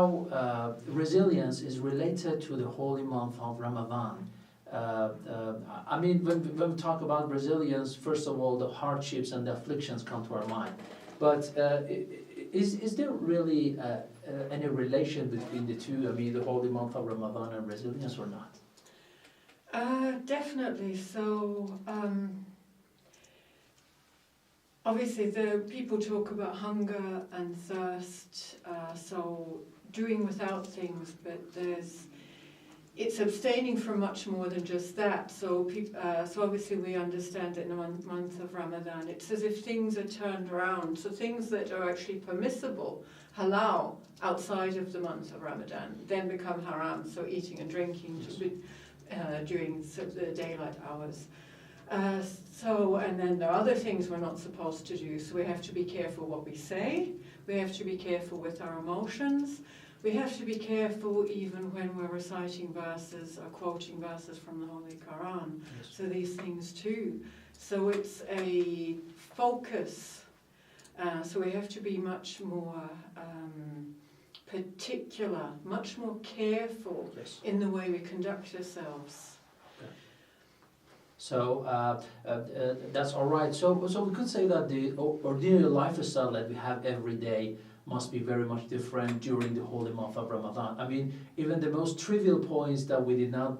how resilience is related to the holy month of Ramadan. I mean, when we talk about resilience, first of all, the hardships and the afflictions come to our mind. But is there really any relation between the two? I mean, the holy month of Ramadan and resilience, or not? Definitely. So, obviously, the people talk about hunger and thirst, so doing without things, but it's abstaining from much more than just that. So, so obviously we understand that in the month of Ramadan, it's as if things are turned around. So things that are actually permissible, halal, outside of the month of Ramadan, then become haram. So eating and drinking during the daylight hours. And then there are other things we're not supposed to do. So we have to be careful what we say. We have to be careful with our emotions. We have to be careful even when we're reciting verses or quoting verses from the Holy Quran. Yes. So these things too. So it's a focus. So we have to be much more particular, much more careful Yes. in the way we conduct ourselves. So that's all right. So we could say that the ordinary lifestyle that we have every day must be very much different during the holy month of Ramadan. I mean, even the most trivial points that we did not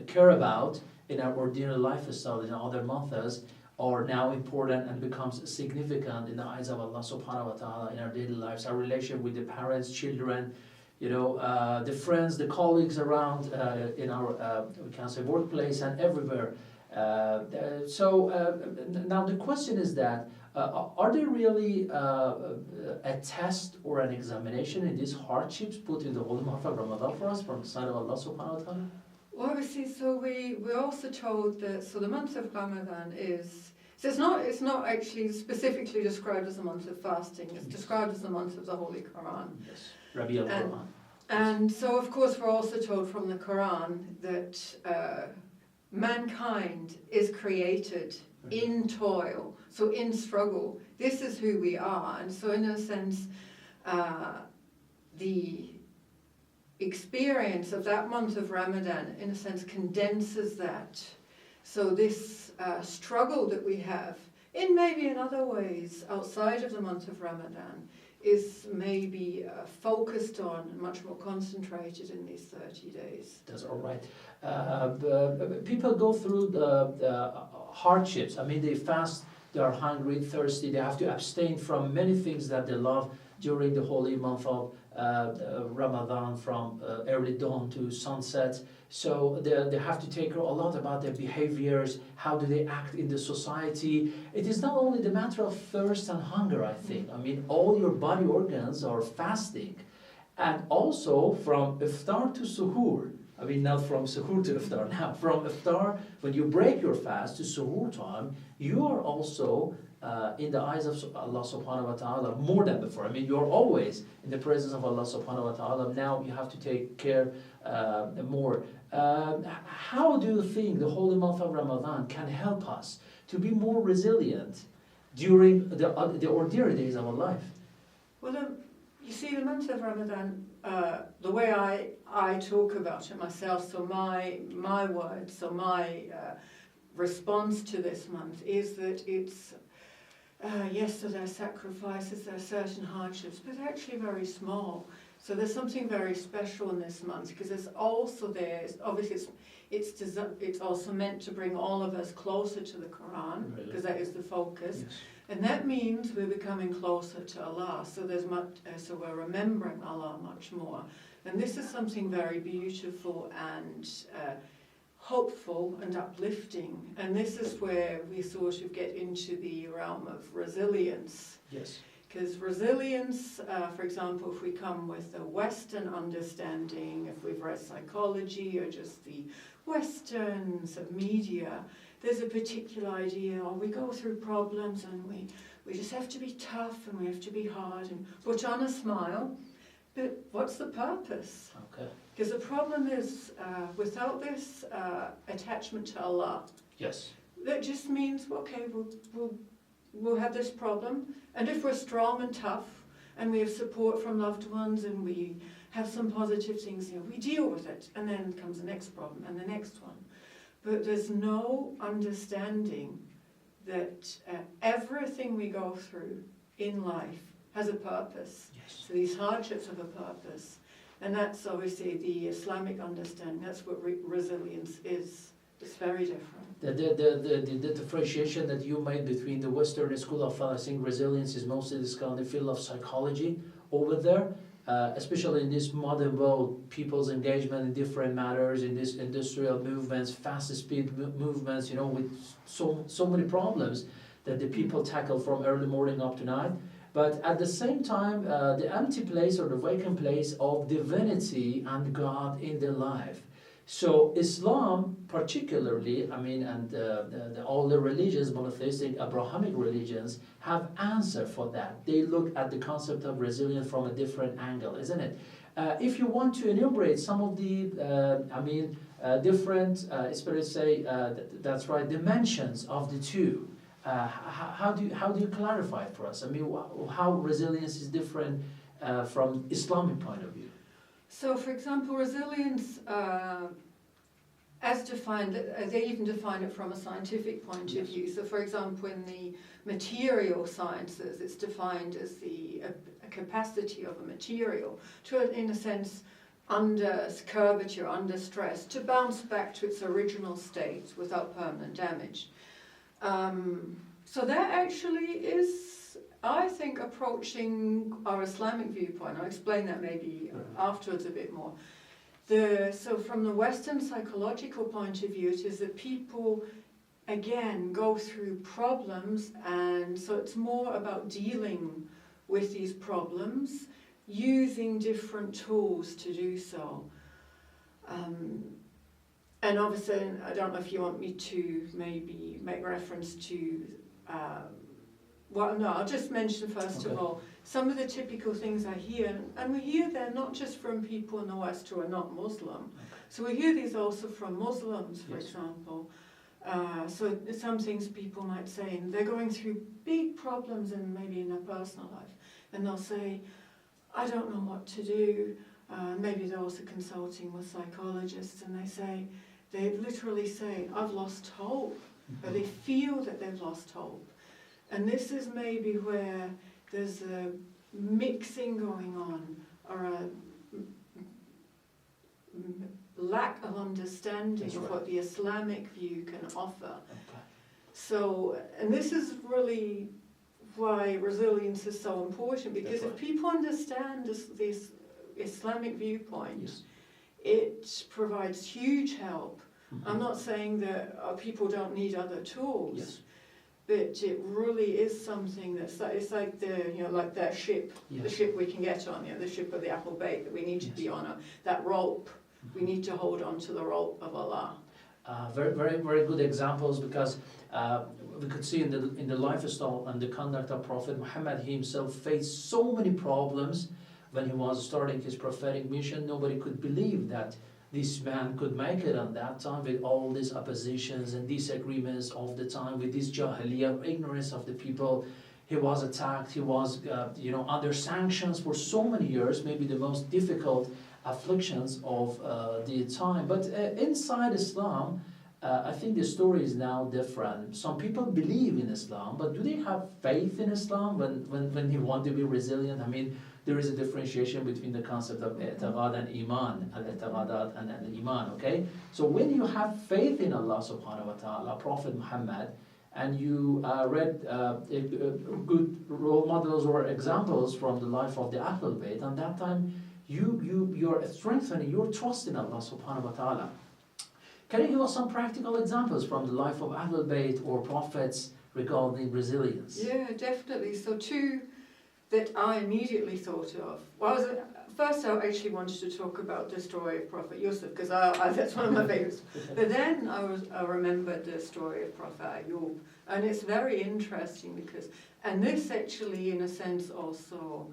care about in our ordinary lifestyle in other months are now important and becomes significant in the eyes of Allah subhanahu wa ta'ala in our daily lives. Our relation with the parents, children, the friends, the colleagues around in our, we can say, workplace and everywhere. Now the question is that, are there really a test or an examination in these hardships put in the holy month of Ramadan for us from the side of Allah subhanahu wa ta'ala? Well, obviously, so we're also told that, so the month of Ramadan is, so it's not actually specifically described as a month of fasting, it's described as the month of the Holy Quran. Yes, Rabi al-Quran. And so, of course, we're also told from the Quran that mankind is created in toil, so in struggle. This is who we are. And so in a sense, the experience of that month of Ramadan, in a sense, condenses that. So this struggle that we have, maybe in other ways outside of the month of Ramadan, is maybe focused on, much more concentrated in these 30 days. That's all right. People go through the hardships. I mean, they fast, they are hungry, thirsty, they have to abstain from many things that they love during the holy month of Ramadan, from early dawn to sunset. So they have to take a lot about their behaviors, how do they act in the society. It is not only the matter of thirst and hunger, I think. I mean, all your body organs are fasting. And also from iftar to suhoor. I mean, not from suhoor to iftar now. From iftar, when you break your fast, to suhoor time, you are also in the eyes of Allah subhanahu wa ta'ala more than before. I mean, you're always in the presence of Allah subhanahu wa ta'ala. Now you have to take care more. How do you think the holy month of Ramadan can help us to be more resilient during the ordinary days of our life? Well, you see, the month of Ramadan, the way I talk about it myself, so my words, so my response to this month is that it's, yes, so there are sacrifices, there are certain hardships, but they're actually very small. So there's something very special in this month, because it's also there, obviously it's also meant to bring all of us closer to the Quran, because that is the focus. Yes. And that means we're becoming closer to Allah, so so we're remembering Allah much more. And this is something very beautiful and hopeful and uplifting. And this is where we sort of get into the realm of resilience. Yes. Because resilience, for example, if we come with a Western understanding, if we've read psychology or just the Western media, there's a particular idea, or we go through problems and we just have to be tough and we have to be hard and put on a smile. But what's the purpose? Okay. Because the problem is, without this attachment to Allah, Yes. that just means, okay, we'll have this problem, and if we're strong and tough and we have support from loved ones, and we have some positive things, we deal with it, and then comes the next problem and the next one. But there's no understanding that everything we go through in life has a purpose. Yes. So these hardships have a purpose. And that's obviously the Islamic understanding. That's what resilience is. It's very different. The differentiation that you made between the Western school of thought, I think resilience is mostly discussed in the field of psychology over there. Especially in this modern world, people's engagement in different matters, in these industrial movements, fast speed movements, with so many problems that the people tackle from early morning up to night. But at the same time, the empty place or the vacant place of divinity and God in their life. So Islam particularly, and all the religions, monotheistic, Abrahamic religions, have answer for that. They look at the concept of resilience from a different angle, isn't it? If you want to enumerate some of the, different, that's right, dimensions of the two, how do you clarify it for us? How resilience is different from Islamic point of view? So, for example, resilience, as defined, they even define it from a scientific point of view. So, for example, in the material sciences, it's defined as a capacity of a material to, in a sense, under curvature, under stress, to bounce back to its original state without permanent damage. So that actually is, I think, approaching our Islamic viewpoint. I'll explain that maybe afterwards a bit more. So from the Western psychological point of view, it is that people, again, go through problems, and so it's more about dealing with these problems, using different tools to do so. And obviously, I don't know if you want me to maybe make reference to, I'll just mention first of all, some of the typical things I hear, and we hear them not just from people in the West who are not Muslim. So we hear these also from Muslims, for example. So some things people might say, and they're going through big problems maybe in their personal life, and they'll say, I don't know what to do. Maybe they're also consulting with psychologists, and they literally say, I've lost hope, or they feel that they've lost hope. And this is maybe where there's a mixing going on, or a lack of understanding of what the Islamic view can offer. So, and this is really why resilience is so important, because if people understand this Islamic viewpoint, it provides huge help. I'm not saying that people don't need other tools, but it really is something it's like like that ship, the ship we can get on, the ship of the apple bait that we need to be on, that rope. We need to hold on to the rope of Allah. Very, very, very good examples, because we could see in the lifestyle and the conduct of Prophet Muhammad, he himself faced so many problems when he was starting his prophetic mission. Nobody could believe that this man could make it on that time, with all these oppositions and disagreements of the time, with this jahiliyyah, ignorance of the people. He was attacked, he was under sanctions for so many years, maybe the most difficult afflictions of the time. But inside Islam, I think the story is now different. Some people believe in Islam, but do they have faith in Islam when they want to be resilient? There is a differentiation between the concept of i'tiqad and iman, al-i'tiqadat and al-iman, okay? So when you have faith in Allah subhanahu wa ta'ala, Prophet Muhammad, and you read good role models or examples from the life of the Ahlul Bayt, and that time you're strengthening your trust in Allah subhanahu wa ta'ala. Can you give us some practical examples from the life of Ahlul Bayt or prophets regarding resilience? Yeah, definitely. So two that I immediately thought of. First I actually wanted to talk about the story of Prophet Yusuf, because that's one of my favorites. But then I remembered the story of Prophet Ayub, and it's very interesting because, and this actually in a sense also,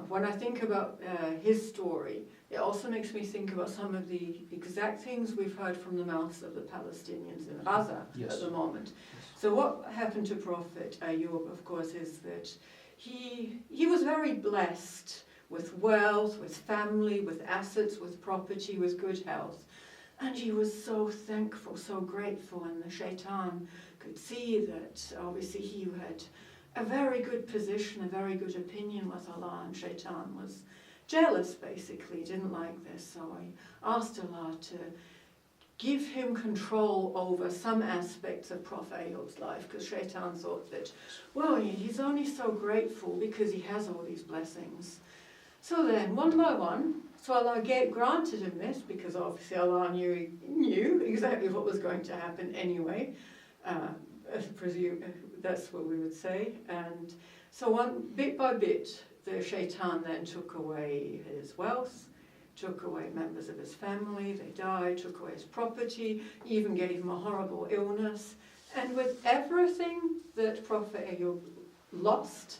when I think about his story, it also makes me think about some of the exact things we've heard from the mouths of the Palestinians in Gaza at the moment. So what happened to Prophet Ayub, of course, is that he was very blessed with wealth, with family, with assets, with property, with good health. And he was so thankful, so grateful, and the shaitan could see that obviously he had a very good position, a very good opinion with Allah, and shaitan was jealous basically, didn't like this. So he asked Allah to give him control over some aspects of Prophet Ayyub's life, because shaitan thought that, well, he's only so grateful because he has all these blessings. So then, one by one, so Allah granted him this, because obviously Allah knew exactly what was going to happen anyway. I presume that's what we would say. And so bit by bit, the shaitan then took away his wealth, took away members of his family, they died, took away his property, even gave him a horrible illness. And with everything that Prophet Ayyub lost,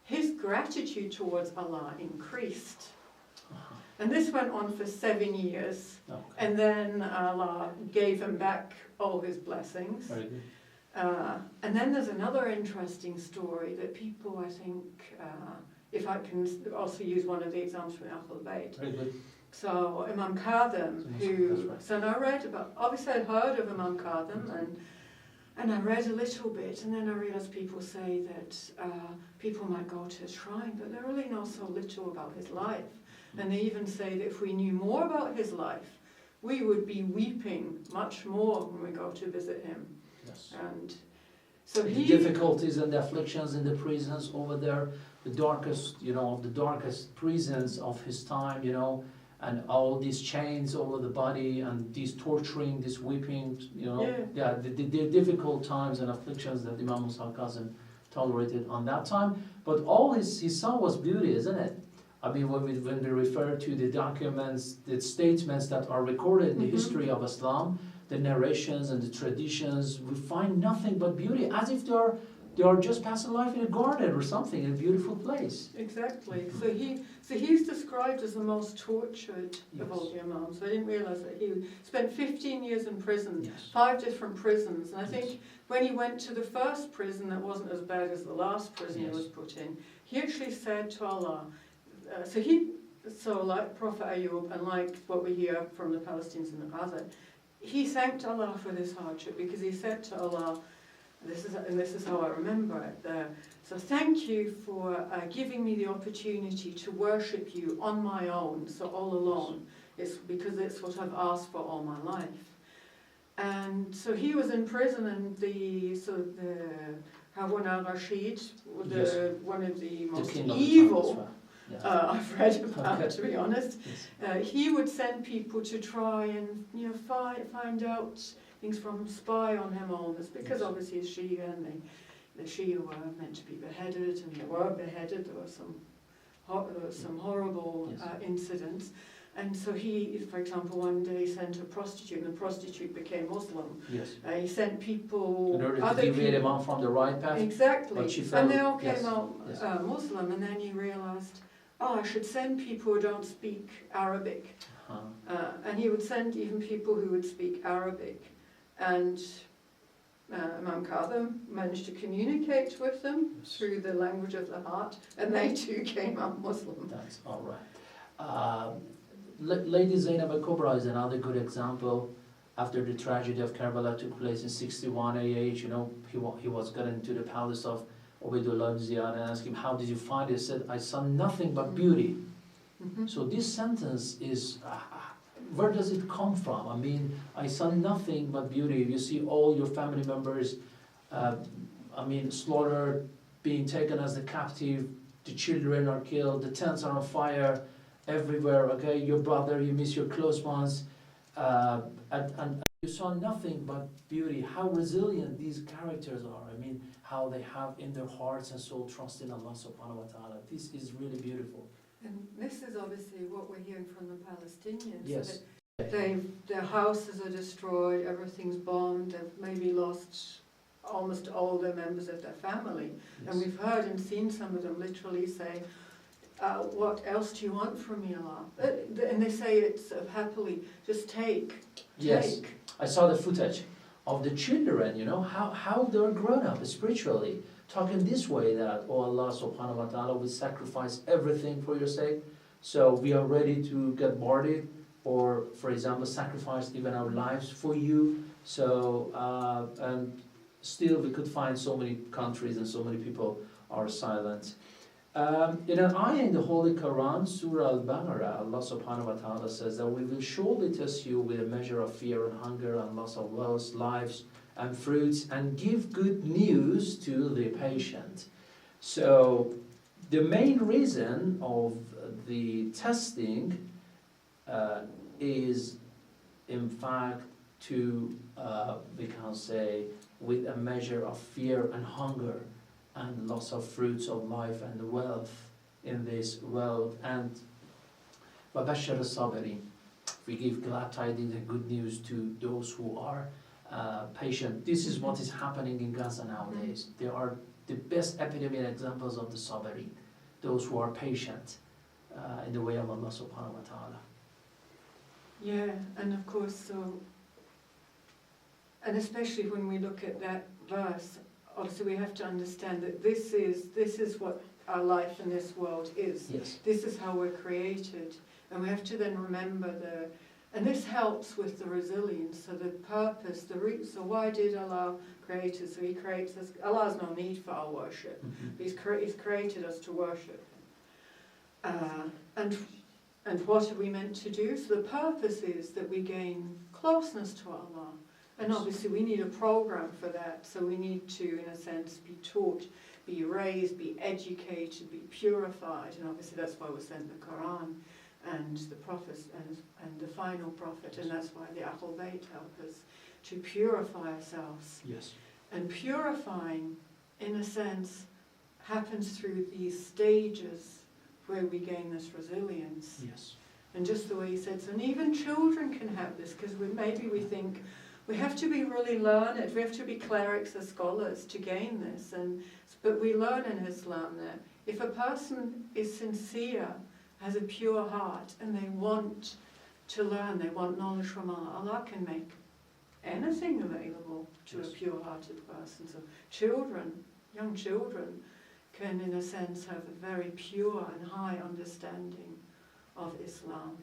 his gratitude towards Allah increased. And this went on for 7 years. Okay. And then Allah gave him back all his blessings. Very good. And then there's another interesting story that people, I think, if I can also use one of the examples from Ahlul Bayt. Very good. So Imam Kadhim, so I read about, obviously I'd heard of Imam Kadhim, and I read a little bit, and then I realised people say that people might go to his shrine, but they really know so little about his life. And they even say that if we knew more about his life, we would be weeping much more when we go to visit him. Yes. And so the difficulties and the afflictions in the prisons over there, the darkest prisons of his time, and all these chains over the body, and these torturing, this weeping, the difficult times and afflictions that Imam Musa Kazim tolerated on that time. But all he saw was beauty, isn't it? I mean, when we refer to the documents, the statements that are recorded in the history of Islam, the narrations and the traditions, we find nothing but beauty, as if they are just passing life in a garden or something, in a beautiful place. Exactly. So he's described as the most tortured of all the Imams. I didn't realise that he spent 15 years in prison, 5 different prisons. And I think when he went to the first prison that wasn't as bad as the last prison he was put in, he actually said to Allah, so like Prophet Ayyub, and like what we hear from the Palestinians in the Gaza, he thanked Allah for this hardship, because he said to Allah, this is how I remember it there, so thank you for giving me the opportunity to worship you on my own, so all alone. It's because it's what I've asked for all my life. And so he was in prison, and the Harun al-Rashid, one of the most evil I've read about, to be honest. He would send people to try and find out things from, spy on him almost, because obviously he's Shia, and the Shia were meant to be beheaded, and they were beheaded. There were some horrible incidents. And so he, for example, one day sent a prostitute, and the prostitute became Muslim. Yes. He sent people... In order to deviate him on from the right path. Exactly. And they all came out Muslim, and then he realised, I should send people who don't speak Arabic. And he would send even people who would speak Arabic. And Imam Kadhim managed to communicate with them through the language of the heart, and they too came out Muslim. That's all right. Lady Zainab al-Kubra is another good example. After the tragedy of Karbala took place in 61 AH, he was got into the palace of Ubaydullah ibn Ziyad and asked him, how did you find it? He said, I saw nothing but beauty. So this sentence is, where does it come from? I mean, I saw nothing but beauty. You see all your family members, slaughtered, being taken as the captive, the children are killed, the tents are on fire everywhere, okay? Your brother, you miss your close ones, and you saw nothing but beauty. How resilient these characters are. I mean, how they have in their hearts and soul trust in Allah subhanahu wa ta'ala. This is really beautiful. And this is obviously what we're hearing from the Palestinians. Yes. Their houses are destroyed, everything's bombed, they've maybe lost almost all their members of their family. Yes. And we've heard and seen some of them literally say, what else do you want from me, Allah? And they say it sort of happily, just take. Yes, I saw the footage of the children, how they're grown up spiritually. talk in this way that, oh Allah subhanahu wa ta'ala will sacrifice everything for your sake, so we are ready to get martyred, or for example sacrifice even our lives for you. So and still we could find so many countries and so many people are silent. In an ayah in the Holy Quran, Surah Al-Baqarah, Allah subhanahu wa ta'ala says that we will surely test you with a measure of fear and hunger and loss of wealth, lives and fruits, and give good news to the patient. So the main reason of the testing is in fact to, we can say, with a measure of fear and hunger and loss of fruits of life and wealth in this world. And وَبَشَّرِ الصَّابِرِينَ, we give glad tidings and good news to those who are patient. This is what is happening in Gaza nowadays. They are the best epidemic examples of the sabirin, those who are patient in the way of Allah subhanahu wa ta'ala. Yeah, and of course, so, and especially when we look at that verse, also we have to understand that this is what our life in this world is. Yes. This is how we're created, and we have to then remember and this helps with the resilience, so the purpose, so why did Allah create us? So He creates us, Allah has no need for our worship. Mm-hmm. He's created us to worship. And what are we meant to do? So the purpose is that we gain closeness to Allah. And obviously we need a program for that, so we need to, in a sense, be taught, be raised, be educated, be purified, and obviously that's why we sent the Quran and the prophets and the final prophet, and that's why the Ahl Bayt help us to purify ourselves. Yes. And purifying, in a sense, happens through these stages where we gain this resilience. Yes. And just the way he said so, and even children can have this, because maybe we think, we have to be really learned, we have to be clerics or scholars to gain this, but we learn in Islam that if a person is sincere, has a pure heart, and they want to learn, they want knowledge from Allah, Allah can make anything available to a pure-hearted person. So children, young children, can in a sense have a very pure and high understanding of Islam.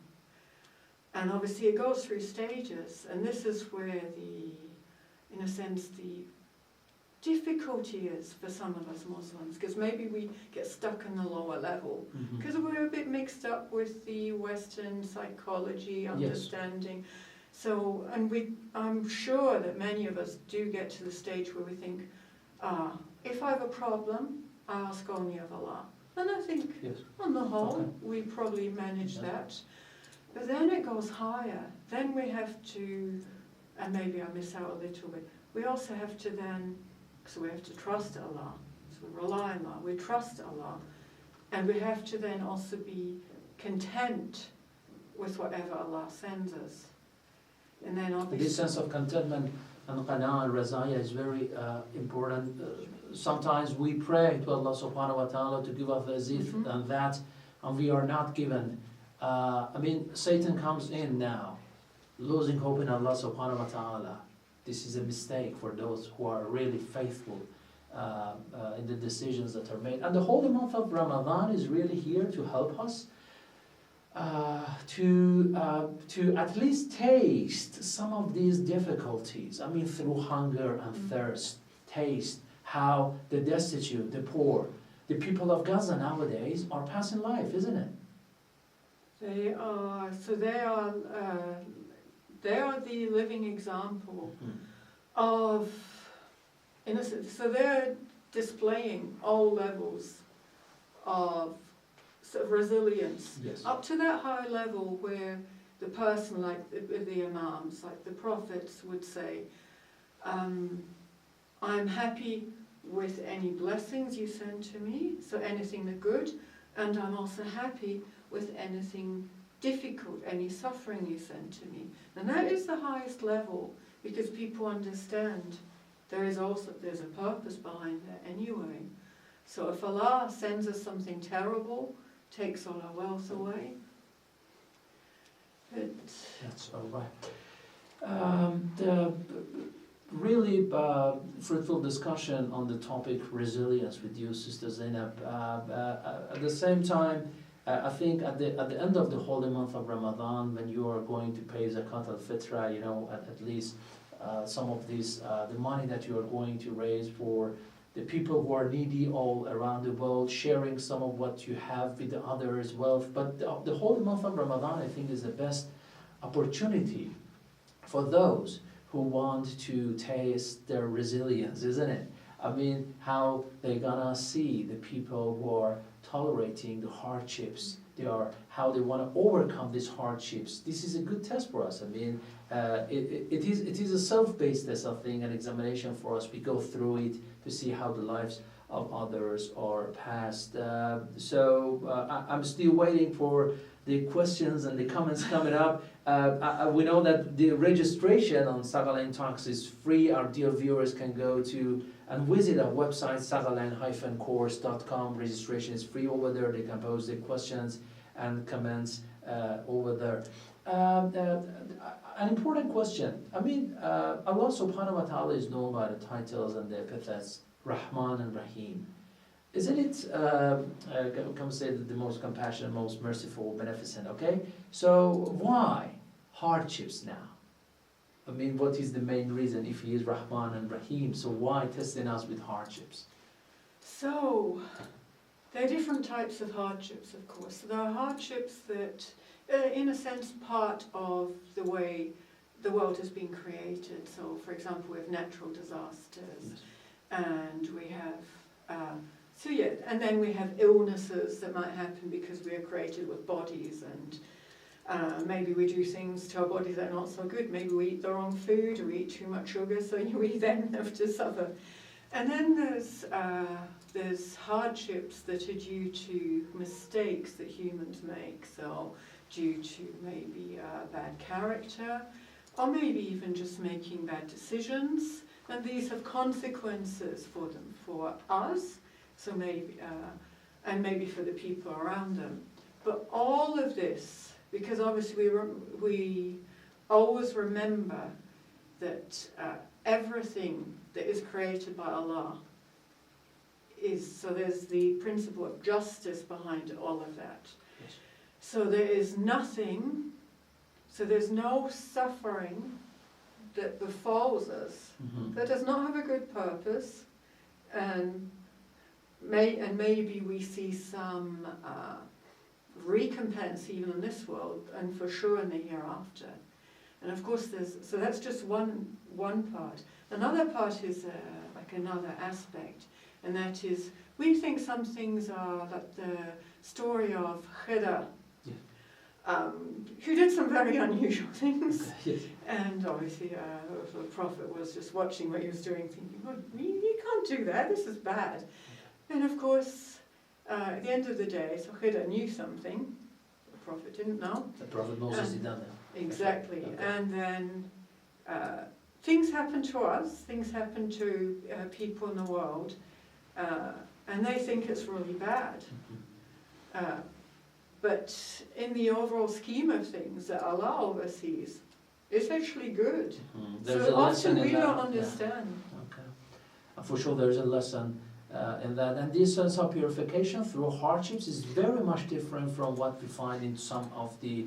And obviously it goes through stages, and this is where in a sense, the difficulty is for some of us Muslims, because maybe we get stuck in the lower level, because we're a bit mixed up with the Western psychology understanding. Yes. So, and I'm sure that many of us do get to the stage where we think, if I have a problem, I ask only of Allah. And I think, on the whole, we probably manage that. But then it goes higher. Then we have to, and maybe I miss out a little bit, we also have to then, so we have to trust Allah. So we rely on Allah, we trust Allah. And we have to then also be content with whatever Allah sends us. And then obviously, this sense of contentment and qana'ah and razaya is very important. Sometimes we pray to Allah subhanahu wa ta'ala to give us this and that, and we are not given. Satan comes in now, losing hope in Allah subhanahu wa ta'ala. This is a mistake for those who are really faithful in the decisions that are made. And the holy month of Ramadan is really here to help us to at least taste some of these difficulties. Through hunger and thirst, taste how the destitute, the poor, the people of Gaza nowadays are passing life, isn't it? They are the living example of, in a sense, so they're displaying all levels of sort of resilience, up to that high level where the person, like the imams, like the prophets would say, I'm happy with any blessings you send to me, so anything the good, and I'm also happy with anything difficult, any suffering you send to me. And that is the highest level, because people understand there's a purpose behind that anyway. So if Allah sends us something terrible, takes all our wealth away, that's all right. really fruitful discussion on the topic resilience with you, Sister Zainab. At the same time, I think at the end of the holy month of Ramadan, when you are going to pay zakat al-fitra, at least some of these, the money that you are going to raise for the people who are needy all around the world, sharing some of what you have with the others' wealth. But the holy month of Ramadan, I think, is the best opportunity for those who want to taste their resilience, isn't it? I mean, how they're gonna see the people who are tolerating the hardships, how they want to overcome these hardships. This is a good test for us. I mean, it is a self-based test, I think, an examination for us. We go through it to see how the lives of others are passed. I'm still waiting for the questions and the comments coming up. We know that the registration on Thaqalayn Talks is free. Our dear viewers can go to and visit our website, thaqalayn-course.com. Registration is free over there. They can post their questions and comments over there. An important question. I mean, Allah subhanahu wa ta'ala is known by the titles and the epithets Rahman and Rahim. Isn't it, come say that the most compassionate, most merciful, beneficent, okay? So why hardships now? I mean, what is the main reason if he is Rahman and Rahim? So why testing us with hardships? So, there are different types of hardships, of course. There are hardships that in a sense, part of the way the world has been created. So, for example, we have natural disasters, and we have, and then we have illnesses that might happen because we are created with bodies, and maybe we do things to our bodies that are not so good. Maybe we eat the wrong food, or we eat too much sugar, so we then have to suffer. And then there's hardships that are due to mistakes that humans make, so due to maybe bad character, or maybe even just making bad decisions, and these have consequences for them, for us, so maybe, and maybe for the people around them. But all of this, because obviously we always remember that everything that is created by Allah is, so there's the principle of justice behind all of that. Yes. So there is nothing, so there's no suffering that befalls us that does not have a good purpose, and maybe we see some recompense even in this world, and for sure in the hereafter. And of course so that's just one part. Another part is like another aspect, and that is, we think some things are like the story of Khidr, who did some very unusual things. Yes. And obviously the Prophet was just watching what he was doing, thinking, well, you can't do that, this is bad. And of course, at the end of the day, so Khidr knew something, the Prophet didn't know. The Prophet Moses did done that. Exactly. Okay. And then things happen to us, things happen to people in the world, and they think it's really bad. But in the overall scheme of things that Allah oversees, it's actually good. There's so a lesson often we in that. don't understand. Yeah. Okay. For sure there's a lesson in that. And this sense of purification through hardships is very much different from what we find in some of the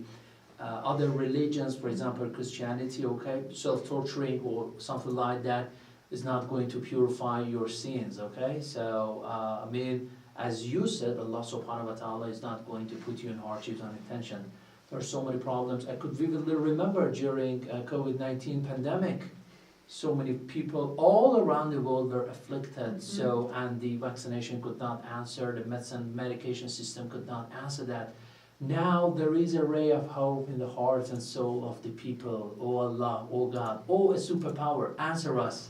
other religions, for example Christianity, okay? Self-torturing or something like that is not going to purify your sins, okay? So, I mean, as you said, Allah subhanahu wa ta'ala is not going to put you in hardships unintention. There are so many problems. I could vividly remember during COVID-19 pandemic, so many people all around the world were afflicted, and the vaccination could not answer, the medication system could not answer that. Now there is a ray of hope in the hearts and soul of the people. Oh Allah, oh God, oh a superpower, answer us.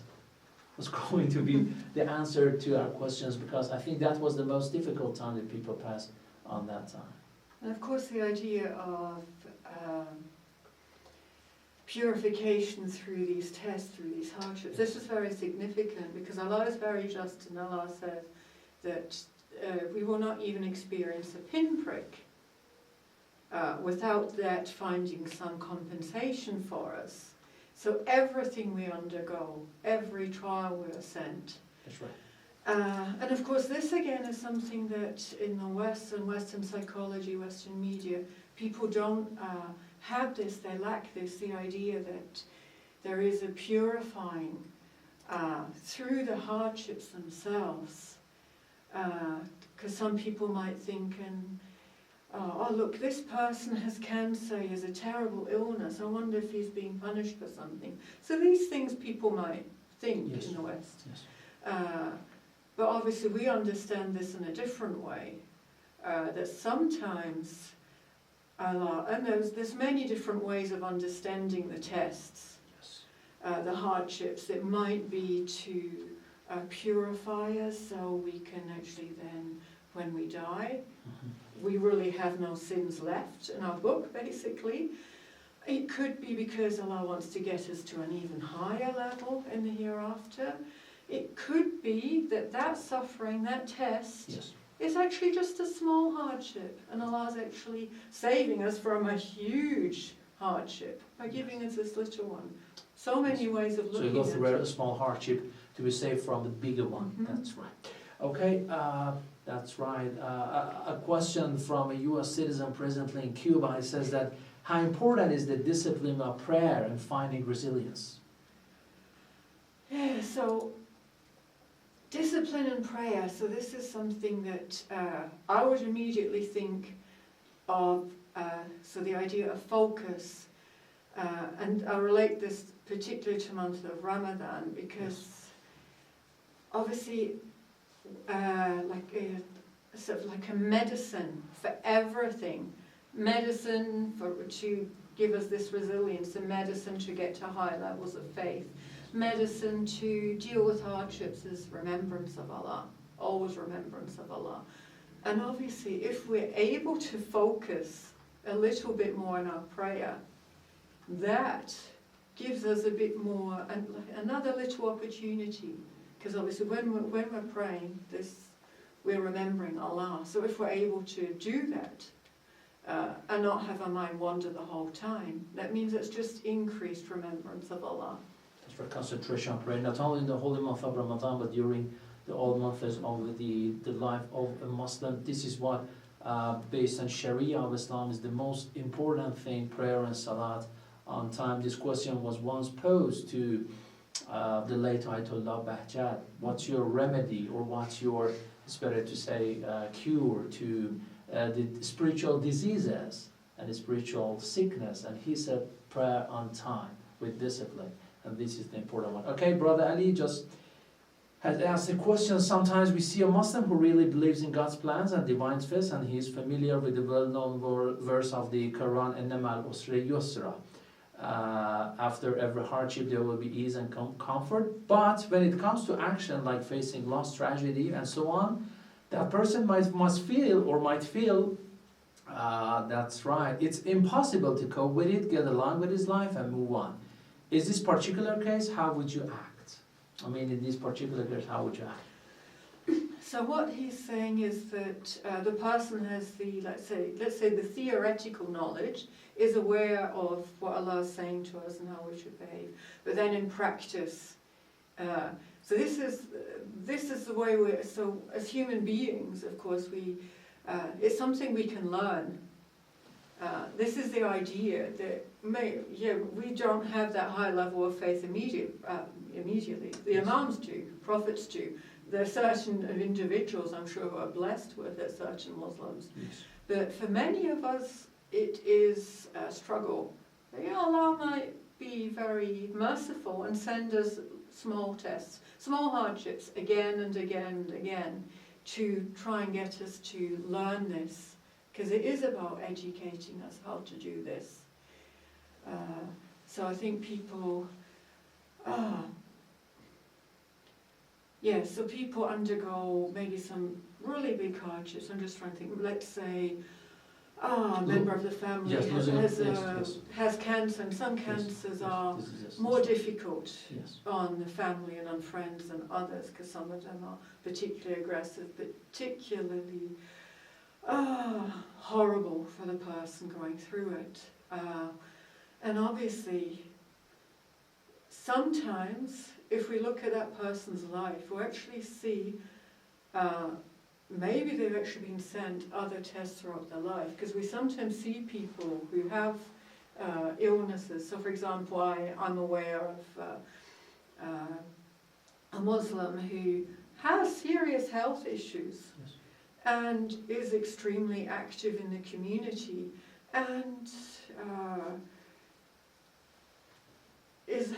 Was going to be the answer to our questions, because I think that was the most difficult time that people passed on that time. And of course the idea of purification through these tests, through these hardships, this is very significant, because Allah is very just, and Allah says that we will not even experience a pinprick without that finding some compensation for us. So everything we undergo, every trial we are sent. That's right. And of course this again is something that in the West and Western psychology, Western media, people don't have this, they lack this, the idea that there is a purifying through the hardships themselves. Because some people might think, oh look, this person has cancer, he has a terrible illness, I wonder if he's being punished for something. So these things people might think in the West. Yes. But obviously we understand this in a different way, that sometimes Allah, and there's many different ways of understanding the tests, the hardships. It might be to purify us so we can actually then, when we die, we really have no sins left in our book, basically. It could be because Allah wants to get us to an even higher level in the hereafter. It could be that that suffering, that test, is actually just a small hardship, and Allah is actually saving us from a huge hardship by giving us this little one. So many ways of looking at it. So you go through a small hardship to be saved from the bigger one. That's right. Okay, that's right. A question from a U.S. citizen presently in Cuba. He says that, how important is the discipline of prayer and finding resilience? Yeah, so discipline and prayer. So this is something that I would immediately think of, so the idea of focus. And I relate this particularly to the month of Ramadan, because obviously sort of like a medicine for everything. Medicine to give us this resilience, a medicine to get to high levels of faith. Medicine to deal with hardships is remembrance of Allah, always remembrance of Allah. And obviously if we're able to focus a little bit more on our prayer, that gives us a bit more, and another little opportunity, because obviously when we're praying, we're remembering Allah. So if we're able to do that and not have our mind wander the whole time, that means it's just increased remembrance of Allah. That's for concentration on prayer, not only in the holy month of Ramadan, but during the all months of the life of a Muslim. This is what, based on Sharia of Islam, is the most important thing, prayer and salat on time. This question was once posed to the late Ayatollah Bahjat. What's your remedy, or what's your, it's better to say, cure to the spiritual diseases and the spiritual sickness? And he said prayer on time with discipline. And this is the important one. Okay, Brother Ali just has asked a question. Sometimes we see a Muslim who really believes in God's plans and divine faith, and he is familiar with the well-known verse of the Quran, إِنَّمَا الْأُسْرِ يُسْرًا. After every hardship there will be ease and comfort. But when it comes to action, like facing loss, tragedy, and so on, that person might feel, that's right, it's impossible to cope with it, get along with his life, and move on. Is this particular case, how would you act? I mean, in this particular case, how would you act? So what he's saying is that the person has the, let's say the theoretical knowledge, is aware of what Allah is saying to us and how we should behave. But then in practice, so this is the way we're, so as human beings, of course, it's something we can learn. This is the idea that we don't have that high level of faith immediately. The Imams do, prophets do. There are certain individuals, I'm sure, who are blessed with it, certain Muslims. Yes. But for many of us, it is a struggle. Allah might be very merciful and send us small tests, small hardships, again and again and again, to try and get us to learn this. Because it is about educating us how to do this. So I think people, so people undergo maybe some really big hardships. I'm just trying to think, let's say, a member of the family has cancer, and some cancers are more difficult on the family and on friends than others, because some of them are particularly aggressive, particularly horrible for the person going through it. And obviously, sometimes, if we look at that person's life, we actually see maybe they've actually been sent other tests throughout their life, because we sometimes see people who have illnesses. So, for example, I'm aware of a Muslim who has serious health issues. Yes. And is extremely active in the community, and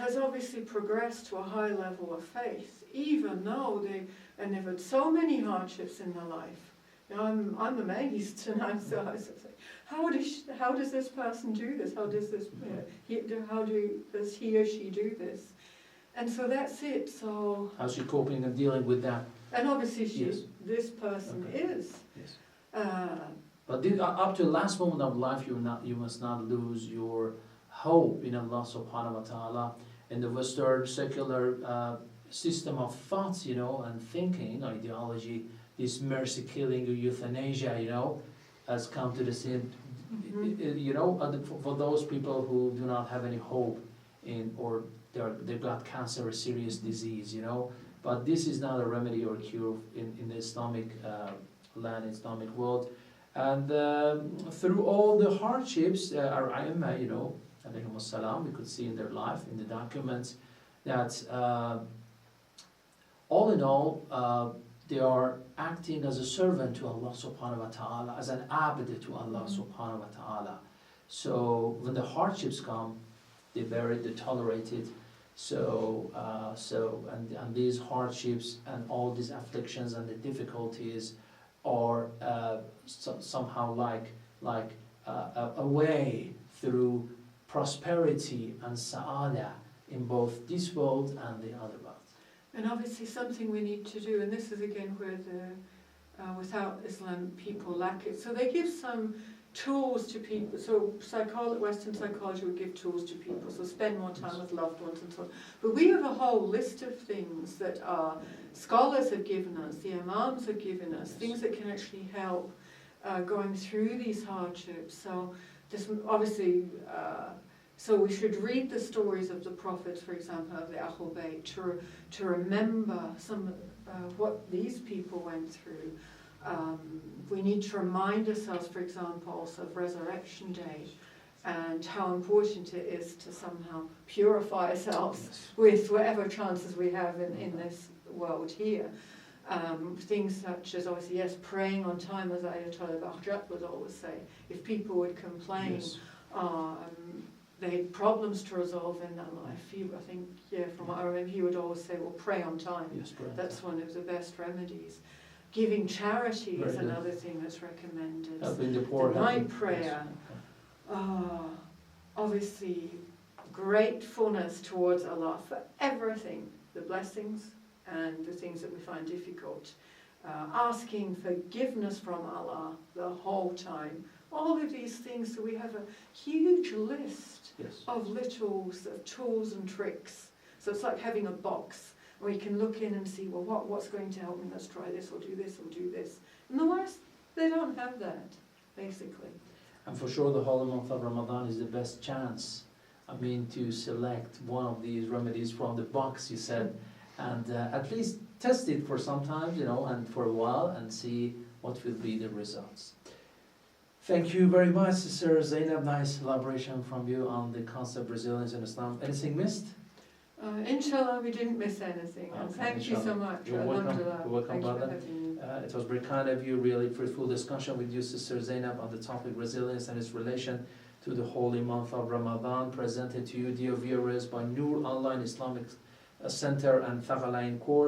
has obviously progressed to a high level of faith, even though they've had so many hardships in their life. You know, I'm amazed, and I'm so I was like, how does this person do this? How does this does he or she do this? And so that's it. So how's she coping and dealing with that? And obviously, Yes. this person is. Yes. But up to the last moment of life, you must not lose your hope in Allah subhanahu wa ta'ala. In the Western secular system of thoughts, you know, and thinking, ideology, this mercy killing or euthanasia, has come to the same, for those people who do not have any hope or they've got cancer or serious disease, But this is not a remedy or cure in the Islamic land, Islamic world. And through all the hardships, our Aimma, alayhim salam, we could see in their life, in the documents, that all in all, they are acting as a servant to Allah subhanahu wa ta'ala, as an abd to Allah subhanahu wa ta'ala. So when the hardships come, they bear it, they tolerate it. And these hardships and all these afflictions and the difficulties are somehow like a way through prosperity and sa'ada in both this world and the other world. And obviously something we need to do, and this is again where the without Islam people lack it. So they give some tools to people. So Western psychology would give tools to people. So spend more time with loved ones and so on. But we have a whole list of things that our scholars have given us, the imams have given us, things that can actually help going through these hardships. So this obviously. So we should read the stories of the prophets, for example, of the Ahlul Bayt, to remember some what these people went through. We need to remind ourselves, for example, also of Resurrection Day and how important it is to somehow purify ourselves with whatever chances we have in this world here. Things such as, obviously, yes, praying on time, as Ayatollah Bahjat would always say. If people would complain, they had problems to resolve in their life. I think, from what I remember, he would always say, well, pray on time. Yes, pray on That's time. one of the best remedies. Giving charity is another thing that's recommended. Helping the poor. The night prayer. Obviously, gratefulness towards Allah for everything, the blessings and the things that we find difficult. Asking forgiveness from Allah the whole time. All of these things, so we have a huge list of little sort of tools and tricks. So it's like having a box where you can look in and see, well, what's going to help me? Let's try this, or do this, or do this. In the West, they don't have that, basically. And for sure, the holy month of Ramadan is the best chance, to select one of these remedies from the box, you said, and at least test it for some time, and for a while, and see what will be the results. Thank you very much, Sister Zainab. Nice elaboration from you on the concept of resilience in Islam. Anything missed? Inshallah, we didn't miss anything. And thank you so much. You're welcome. You're welcome, brother. It was very kind of you, really fruitful discussion with you, Sister Zainab, on the topic resilience and its relation to the holy month of Ramadan, presented to you, dear viewers, by Noor Online Islamic Center and Thaqalayn course.